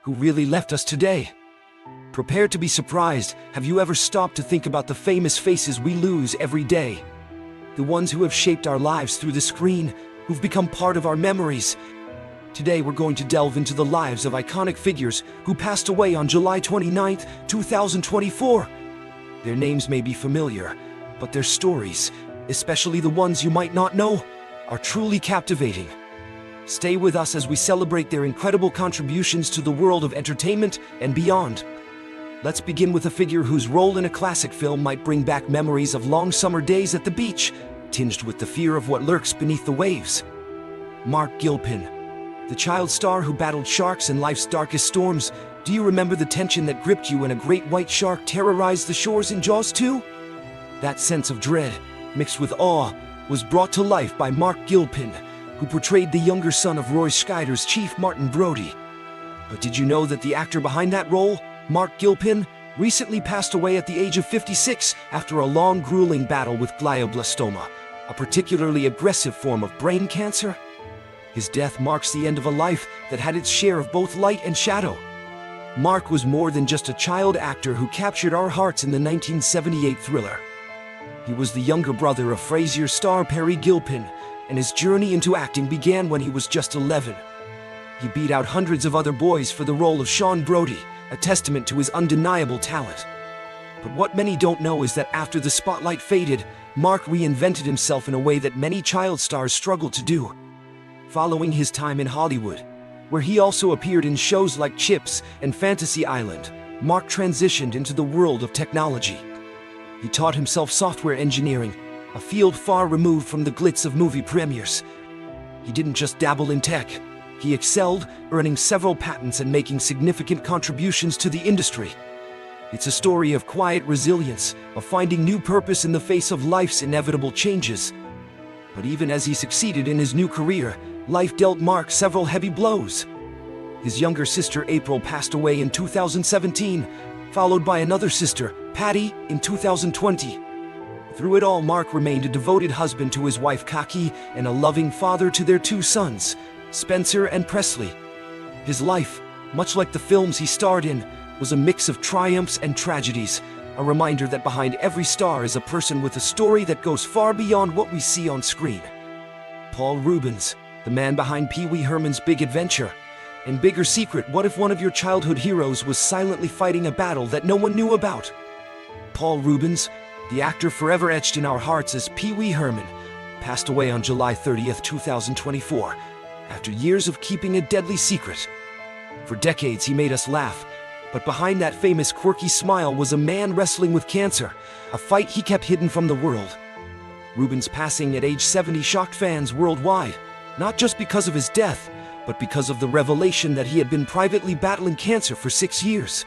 who really left us today. Prepare to be surprised. Have you ever stopped to think about the famous faces we lose every day? The ones who have shaped our lives through the screen, who've become part of our memories. Today we're going to delve into the lives of iconic figures who passed away on July 29, 2024. Their names may be familiar, but their stories, especially the ones you might not know, are truly captivating. Stay with us as we celebrate their incredible contributions to the world of entertainment and beyond. Let's begin with a figure whose role in a classic film might bring back memories of long summer days at the beach, tinged with the fear of what lurks beneath the waves. Marc Gilpin, the child star who battled sharks in life's darkest storms. Do you remember the tension that gripped you when a great white shark terrorized the shores in Jaws 2? That sense of dread, mixed with awe, was brought to life by Marc Gilpin, who portrayed the younger son of Roy Scheider's Chief Martin Brody. But did you know that the actor behind that role, Marc Gilpin, recently passed away at the age of 56 after a long, grueling battle with glioblastoma, a particularly aggressive form of brain cancer? His death marks the end of a life that had its share of both light and shadow. Marc was more than just a child actor who captured our hearts in the 1978 thriller. He was the younger brother of Frasier star Perry Gilpin, and his journey into acting began when he was just 11. He beat out hundreds of other boys for the role of Sean Brody, a testament to his undeniable talent. But what many don't know is that after the spotlight faded, Marc reinvented himself in a way that many child stars struggle to do. Following his time in Hollywood, where he also appeared in shows like Chips and Fantasy Island, Marc transitioned into the world of technology. He taught himself software engineering, a field far removed from the glitz of movie premieres. He didn't just dabble in tech. He excelled, earning several patents and making significant contributions to the industry. It's a story of quiet resilience, of finding new purpose in the face of life's inevitable changes. But even as he succeeded in his new career, life dealt Marc several heavy blows. His younger sister April passed away in 2017, followed by another sister, Patty, in 2020. Through it all, Marc remained a devoted husband to his wife Kaki and a loving father to their two sons, Spencer and Presley. His life, much like the films he starred in, was a mix of triumphs and tragedies, a reminder that behind every star is a person with a story that goes far beyond what we see on screen. Paul Reubens, the man behind Pee Wee Herman's Big Adventure. And bigger secret, what if one of your childhood heroes was silently fighting a battle that no one knew about? Paul Reubens, the actor forever etched in our hearts as Pee Wee Herman, passed away on July 30th, 2024, after years of keeping a deadly secret. For decades he made us laugh, but behind that famous quirky smile was a man wrestling with cancer, a fight he kept hidden from the world. Reubens' passing at age 70 shocked fans worldwide, not just because of his death, but because of the revelation that he had been privately battling cancer for 6 years.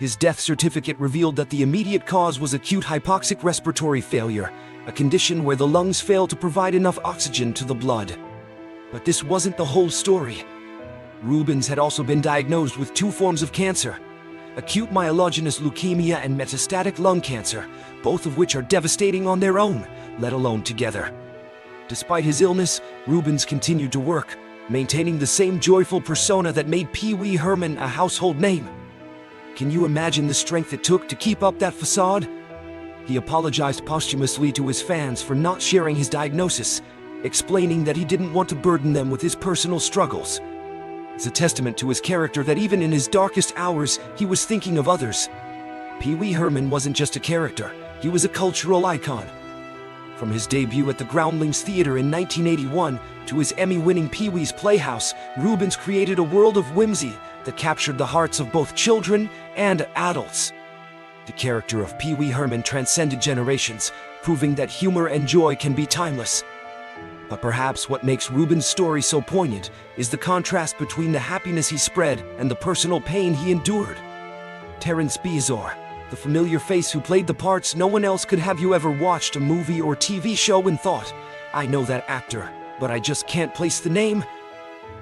His death certificate revealed that the immediate cause was acute hypoxic respiratory failure, a condition where the lungs fail to provide enough oxygen to the blood. But this wasn't the whole story. Reubens had also been diagnosed with 2 forms of cancer, acute myelogenous leukemia and metastatic lung cancer, both of which are devastating on their own, let alone together. Despite his illness, Reubens continued to work, maintaining the same joyful persona that made Pee Wee Herman a household name. Can you imagine the strength it took to keep up that facade? He apologized posthumously to his fans for not sharing his diagnosis, explaining that he didn't want to burden them with his personal struggles. It's a testament to his character that even in his darkest hours, he was thinking of others. Pee Wee Herman wasn't just a character, he was a cultural icon. From his debut at the Groundlings Theater in 1981 to his Emmy-winning Pee Wee's Playhouse, Reubens created a world of whimsy that captured the hearts of both children and adults. The character of Pee Wee Herman transcended generations, proving that humor and joy can be timeless. But perhaps what makes Reubens' story so poignant is the contrast between the happiness he spread and the personal pain he endured. Terence Beazor, the familiar face who played the parts no one else could. Have you ever watched a movie or TV show and thought, I know that actor, but I just can't place the name?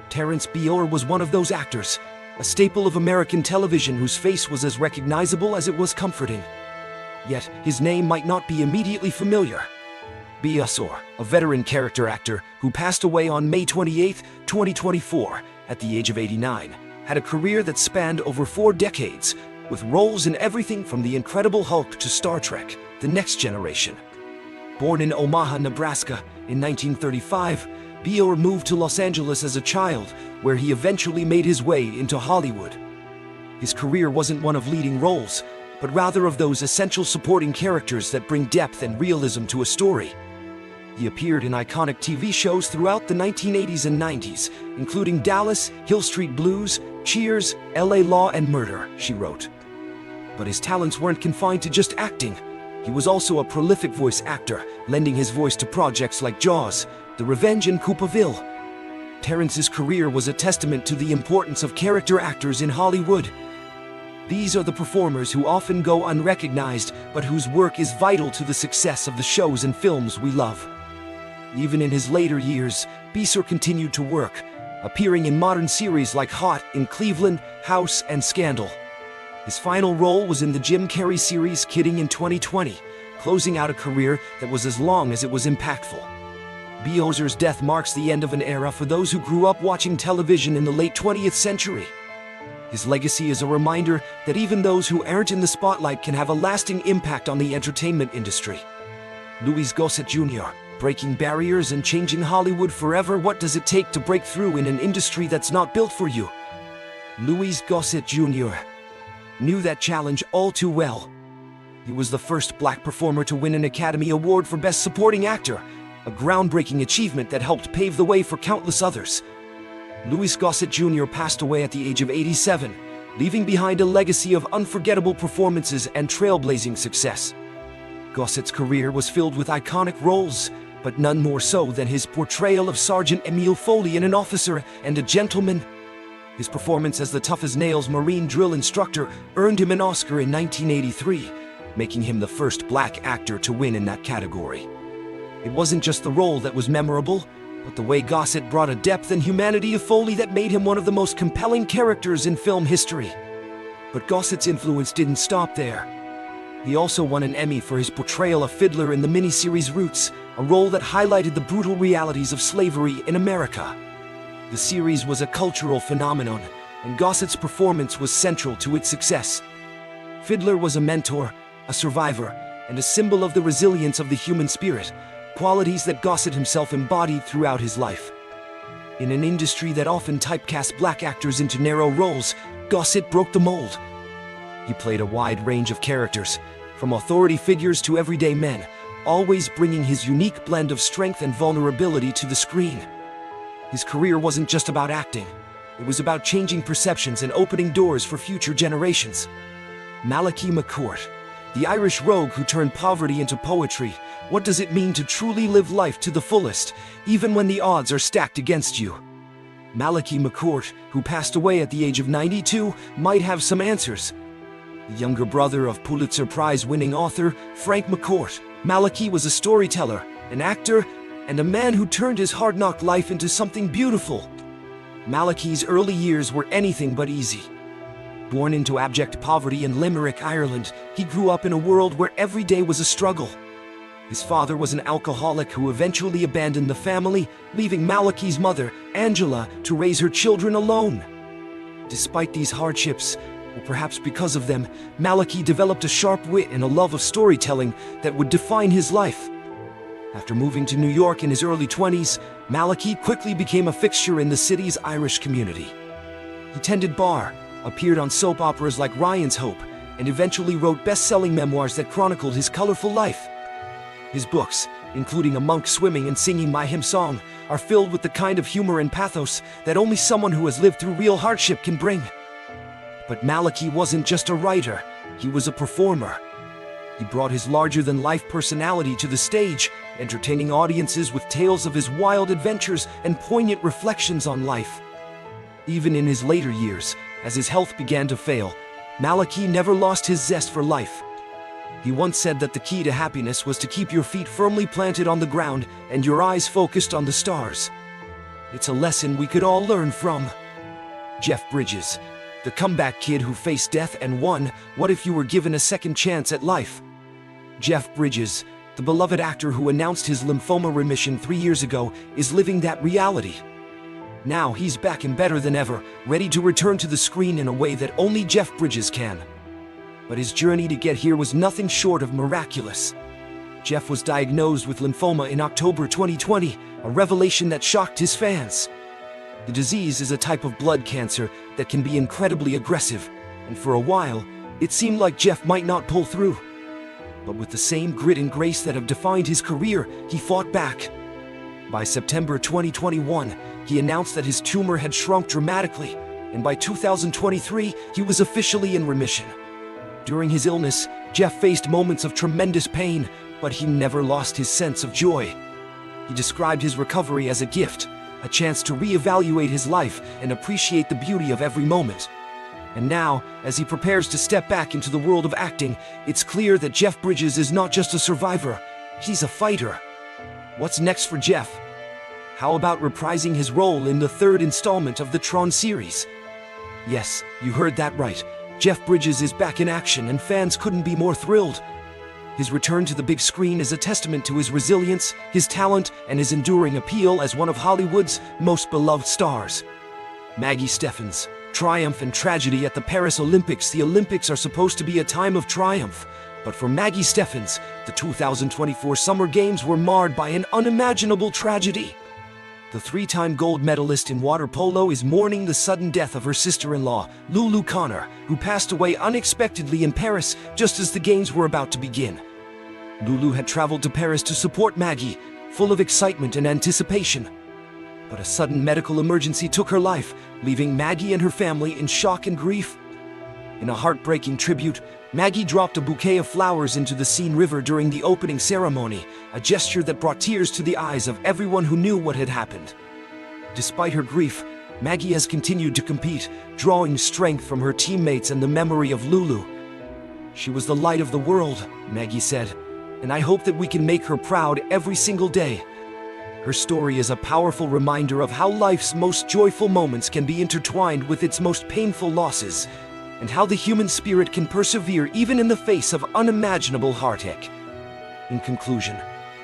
Terence Beazor was one of those actors, a staple of American television whose face was as recognizable as it was comforting. Yet his name might not be immediately familiar. Beazor, a veteran character actor who passed away on May 28, 2024, at the age of 89, had a career that spanned over 4 decades, with roles in everything from The Incredible Hulk to Star Trek: The Next Generation. Born in Omaha, Nebraska in 1935, Beor moved to Los Angeles as a child, where he eventually made his way into Hollywood. His career wasn't one of leading roles, but rather of those essential supporting characters that bring depth and realism to a story. He appeared in iconic TV shows throughout the 1980s and 90s, including Dallas, Hill Street Blues, Cheers, LA Law and Murder, she wrote. But his talents weren't confined to just acting. He was also a prolific voice actor, lending his voice to projects like Jaws, The Revenge in Coopaville. Terrence's career was a testament to the importance of character actors in Hollywood. These are the performers who often go unrecognized, but whose work is vital to the success of the shows and films we love. Even in his later years, Beor continued to work, appearing in modern series like Hot, In Cleveland, House, and Scandal. His final role was in the Jim Carrey series Kidding in 2020, closing out a career that was as long as it was impactful. Beor's death marks the end of an era for those who grew up watching television in the late 20th century. His legacy is a reminder that even those who aren't in the spotlight can have a lasting impact on the entertainment industry. Louis Gossett Jr., breaking barriers and changing Hollywood forever. What does it take to break through in an industry that's not built for you? Louis Gossett Jr. knew that challenge all too well. He was the first Black performer to win an Academy Award for Best Supporting Actor, a groundbreaking achievement that helped pave the way for countless others. Louis Gossett Jr. passed away at the age of 87, leaving behind a legacy of unforgettable performances and trailblazing success. Gossett's career was filled with iconic roles, but none more so than his portrayal of Sergeant Emile Foley in An Officer and a Gentleman. His performance as the tough-as-nails Marine drill instructor earned him an Oscar in 1983, making him the first Black actor to win in that category. It wasn't just the role that was memorable, but the way Gossett brought a depth and humanity to Foley that made him one of the most compelling characters in film history. But Gossett's influence didn't stop there. He also won an Emmy for his portrayal of Fiddler in the miniseries Roots, a role that highlighted the brutal realities of slavery in America. The series was a cultural phenomenon, and Gossett's performance was central to its success. Fiddler was a mentor, a survivor, and a symbol of the resilience of the human spirit, qualities that Gossett himself embodied throughout his life. In an industry that often typecast Black actors into narrow roles, Gossett broke the mold. He played a wide range of characters, from authority figures to everyday men, always bringing his unique blend of strength and vulnerability to the screen. His career wasn't just about acting. It was about changing perceptions and opening doors for future generations. Malachi McCourt, the Irish rogue who turned poverty into poetry. What does it mean to truly live life to the fullest, even when the odds are stacked against you? Malachi McCourt, who passed away at the age of 92, might have some answers. The younger brother of Pulitzer Prize-winning author Frank McCourt, Malachi was a storyteller, an actor, and a man who turned his hard-knock life into something beautiful. Malachi's early years were anything but easy. Born into abject poverty in Limerick, Ireland, he grew up in a world where every day was a struggle. His father was an alcoholic who eventually abandoned the family, leaving Malachi's mother, Angela, to raise her children alone. Despite these hardships, or perhaps because of them, Malachi developed a sharp wit and a love of storytelling that would define his life. After moving to New York in his early 20s, Malachi quickly became a fixture in the city's Irish community. He tended bar, appeared on soap operas like Ryan's Hope, and eventually wrote best-selling memoirs that chronicled his colorful life. His books, including A Monk Swimming and Singing My Hymn Song, are filled with the kind of humor and pathos that only someone who has lived through real hardship can bring. But Malachi wasn't just a writer, he was a performer. He brought his larger-than-life personality to the stage, entertaining audiences with tales of his wild adventures and poignant reflections on life. Even in his later years, as his health began to fail, Malachi never lost his zest for life. He once said that the key to happiness was to keep your feet firmly planted on the ground and your eyes focused on the stars. It's a lesson we could all learn from. Jeff Bridges, the comeback kid who faced death and won. What if you were given a second chance at life? Jeff Bridges, the beloved actor who announced his lymphoma remission 3 years ago, is living that reality. Now he's back and better than ever, ready to return to the screen in a way that only Jeff Bridges can. But his journey to get here was nothing short of miraculous. Jeff was diagnosed with lymphoma in October 2020, a revelation that shocked his fans. The disease is a type of blood cancer that can be incredibly aggressive, and for a while, it seemed like Jeff might not pull through. But with the same grit and grace that have defined his career, he fought back. By September 2021, he announced that his tumor had shrunk dramatically, and by 2023, he was officially in remission. During his illness, Jeff faced moments of tremendous pain, but he never lost his sense of joy. He described his recovery as a gift, a chance to reevaluate his life and appreciate the beauty of every moment. And now, as he prepares to step back into the world of acting, it's clear that Jeff Bridges is not just a survivor, he's a fighter. What's next for Jeff? How about reprising his role in the third installment of the Tron series? Yes, you heard that right. Jeff Bridges is back in action and fans couldn't be more thrilled. His return to the big screen is a testament to his resilience, his talent, and his enduring appeal as one of Hollywood's most beloved stars. Maggie Steffens, triumph and tragedy at the Paris Olympics. The Olympics are supposed to be a time of triumph, but for Maggie Steffens, the 2024 Summer Games were marred by an unimaginable tragedy. The three-time gold medalist in water polo is mourning the sudden death of her sister-in-law, Lulu Connor, who passed away unexpectedly in Paris just as the Games were about to begin. Lulu had traveled to Paris to support Maggie, full of excitement and anticipation. But a sudden medical emergency took her life, leaving Maggie and her family in shock and grief. In a heartbreaking tribute, Maggie dropped a bouquet of flowers into the Seine River during the opening ceremony, a gesture that brought tears to the eyes of everyone who knew what had happened. Despite her grief, Maggie has continued to compete, drawing strength from her teammates and the memory of Lulu. "She was the light of the world," Maggie said, "and I hope that we can make her proud every single day." Her story is a powerful reminder of how life's most joyful moments can be intertwined with its most painful losses, and how the human spirit can persevere even in the face of unimaginable heartache. In conclusion,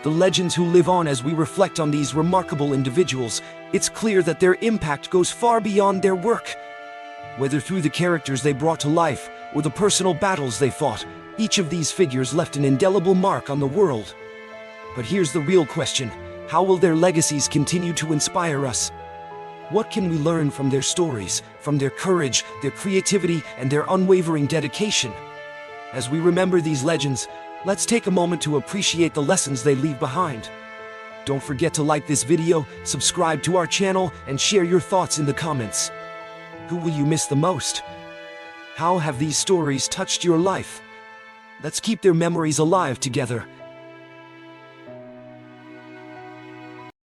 the legends who live on as we reflect on these remarkable individuals, it's clear that their impact goes far beyond their work. Whether through the characters they brought to life or the personal battles they fought, each of these figures left an indelible mark on the world. But here's the real question: how will their legacies continue to inspire us? What can we learn from their stories, from their courage, their creativity, and their unwavering dedication? As we remember these legends, let's take a moment to appreciate the lessons they leave behind. Don't forget to like this video, subscribe to our channel, and share your thoughts in the comments. Who will you miss the most? How have these stories touched your life? Let's keep their memories alive together.